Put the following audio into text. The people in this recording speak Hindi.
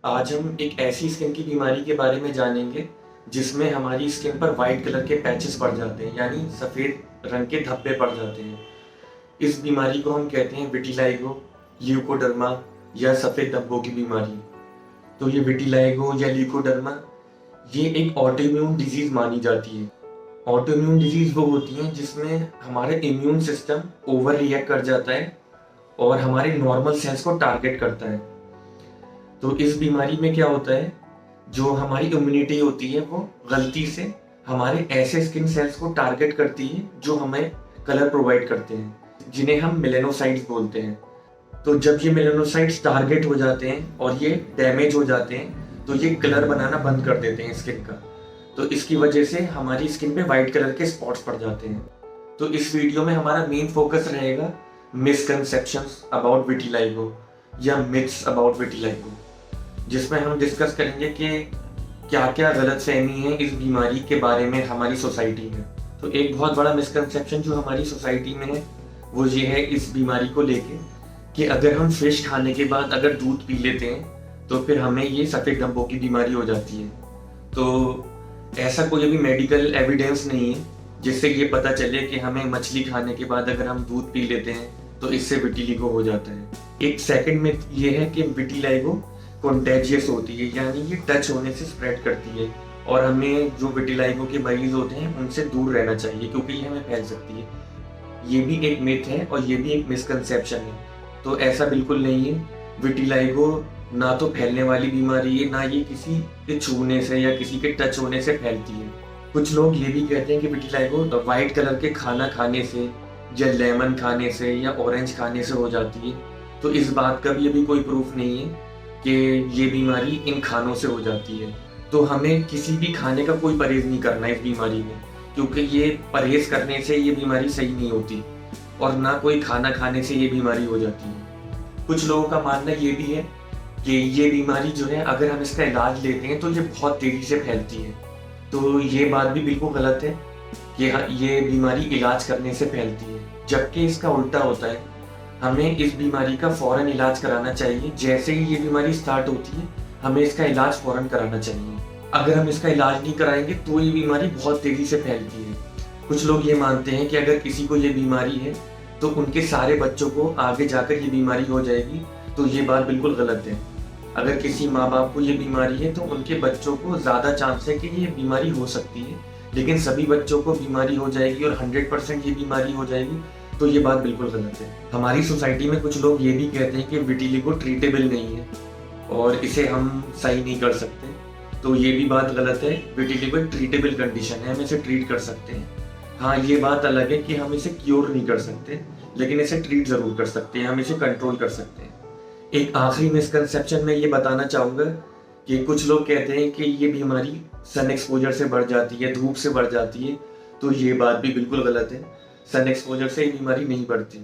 आज हम एक ऐसी स्किन की बीमारी के बारे में जानेंगे जिसमें हमारी स्किन पर वाइट कलर के पैचेस पड़ जाते हैं, यानी सफ़ेद रंग के धब्बे पड़ जाते हैं। इस बीमारी को हम कहते हैं विटिलाइगो, ल्यूकोडर्मा या सफ़ेद धब्बों की बीमारी। तो ये विटिलाइगो या ल्यूकोडर्मा ये एक ऑटोइम्यून डिजीज़ मानी जाती है। ऑटोइम्यून डिजीज़ वो होती हैं जिसमें हमारे इम्यून सिस्टम ओवर रिएक्ट कर जाता है और हमारे नॉर्मल सेल्स को टारगेट करता है। तो इस बीमारी में क्या होता है, जो हमारी इम्यूनिटी होती है वो गलती से हमारे ऐसे स्किन सेल्स को टारगेट करती है जो हमें कलर प्रोवाइड करते हैं, जिन्हें हम मेलेनोसाइट्स बोलते हैं। तो जब ये मेलेनोसाइट्स टारगेट हो जाते हैं और ये डैमेज हो जाते हैं तो ये कलर बनाना बंद कर देते हैं स्किन का। तो इसकी वजह से हमारी स्किन पे वाइट कलर के स्पॉट्स पड़ जाते हैं। तो इस वीडियो में हमारा मेन फोकस रहेगा मिसकंसेप्शंस अबाउट विटिलाइगो या मिथ्स अबाउट विटिलाइगो, जिसमें हम डिस्कस करेंगे कि क्या क्या गलतफहमी है इस बीमारी के बारे में हमारी सोसाइटी में। तो एक बहुत बड़ा मिसकंसेप्शन जो हमारी सोसाइटी में है वो ये है इस बीमारी को लेके कि अगर हम फिश खाने के बाद अगर दूध पी लेते हैं तो फिर हमें ये सफ़ेद धब्बों की बीमारी हो जाती है। तो ऐसा कोई अभी मेडिकल एविडेंस नहीं है जिससे ये पता चले कि हमें मछली खाने के बाद अगर हम दूध पी लेते हैं तो इससे विटिलिगो हो जाता है। एक सेकंड में ये है कि विटिलाइगो कॉन्टेजियस होती है, यानी ये टच होने से स्प्रेड करती है और हमें जो विटिलाइगो के मरीज होते हैं उनसे दूर रहना चाहिए क्योंकि ये हमें फैल सकती है। ये भी एक मिथ है और ये भी एक मिसकंसेप्शन है। तो ऐसा बिल्कुल नहीं है। विटिलाइगो ना तो फैलने वाली बीमारी है, ना ये किसी के छूने से या किसी के टच होने से फैलती है। कुछ लोग ये भी कहते हैं कि विटिलाइगो वाइट कलर के खाना खाने से या लेमन खाने से या ऑरेंज खाने से हो जाती है। तो इस बात का भी अभी कोई प्रूफ नहीं है कि ये बीमारी इन खानों से हो जाती है। तो हमें किसी भी खाने का कोई परहेज नहीं करना है इस बीमारी में, क्योंकि ये परहेज करने से ये बीमारी सही नहीं होती और ना कोई खाना खाने से ये बीमारी हो जाती है। कुछ लोगों का मानना ये भी है कि ये बीमारी जो है अगर हम इसका इलाज लेते हैं तो ये बहुत तेज़ी से फैलती है। तो ये बात भी बिल्कुल गलत है कि ये बीमारी इलाज करने से फैलती है, जबकि इसका उल्टा होता है। हमें इस बीमारी का फ़ौरन इलाज कराना चाहिए। जैसे ही ये बीमारी स्टार्ट होती है हमें इसका इलाज फ़ौरन कराना चाहिए। अगर हम इसका इलाज नहीं कराएंगे तो ये बीमारी बहुत तेज़ी से फैलती है। कुछ लोग ये मानते हैं कि अगर किसी को ये बीमारी है तो उनके सारे बच्चों को आगे जाकर ये बीमारी हो जाएगी। तो ये बात बिल्कुल गलत है। अगर किसी माँ बाप को ये बीमारी है तो उनके बच्चों को ज़्यादा चांस है कि ये बीमारी हो सकती है, लेकिन सभी बच्चों को बीमारी हो जाएगी और 100% ये बीमारी हो जाएगी, तो ये बात बिल्कुल गलत है। हमारी सोसाइटी में कुछ लोग ये भी कहते हैं कि विटिलिगो ट्रीटेबल नहीं है और इसे हम सही नहीं कर सकते। तो ये भी बात गलत है। विटिलिगो एक ट्रीटेबल कंडीशन है, हम इसे ट्रीट कर सकते हैं। हाँ, ये बात अलग है कि हम इसे क्योर नहीं कर सकते, लेकिन इसे ट्रीट ज़रूर कर सकते हैं, हम इसे कंट्रोल कर सकते हैं। एक आखिरी मिसकंसेप्शन में ये बताना चाहूँगा कि कुछ लोग कहते हैं कि ये बीमारी सन एक्सपोजर से बढ़ जाती है, धूप से बढ़ जाती है। तो ये बात भी बिल्कुल गलत है। सन एक्सपोजर से ये बीमारी नहीं बढ़ती।